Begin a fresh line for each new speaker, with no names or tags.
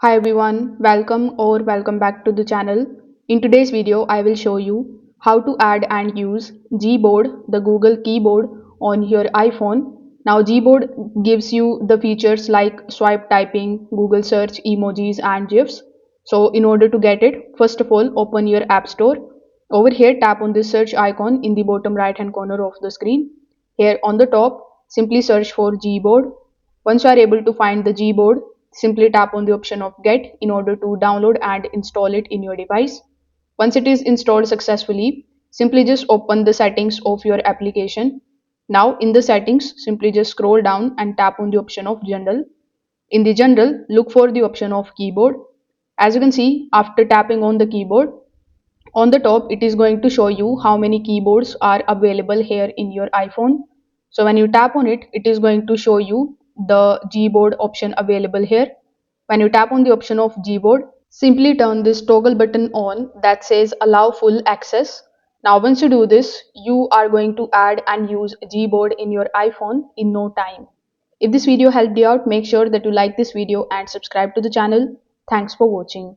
Hi everyone, welcome back to the channel. In today's video, I will show you how to add and use Gboard, the Google keyboard on your iPhone. Now Gboard gives you the features like swipe typing, Google search, emojis and GIFs. So in order to get it, first of all, open your App Store. Over here, tap on the search icon in the bottom right hand corner of the screen. Here on the top, simply search for Gboard. Once you are able to find the Gboard, simply tap on the option of Get in order to download and install it in your device. Once it is installed successfully, simply just open the settings of your application. Now in the settings, simply just scroll down and tap on the option of General. In the General, look for the option of Keyboard. As you can see, after tapping on the keyboard, on the top it is going to show you how many keyboards are available here in your iPhone. So when you tap on it, it is going to show you the Gboard option available here. When you tap on the option of Gboard, simply turn this toggle button on that says allow full access. Now once you do this, you are going to add and use Gboard in your iPhone in no time. If this video helped you out, make sure that you like this video and subscribe to the channel. Thanks for watching.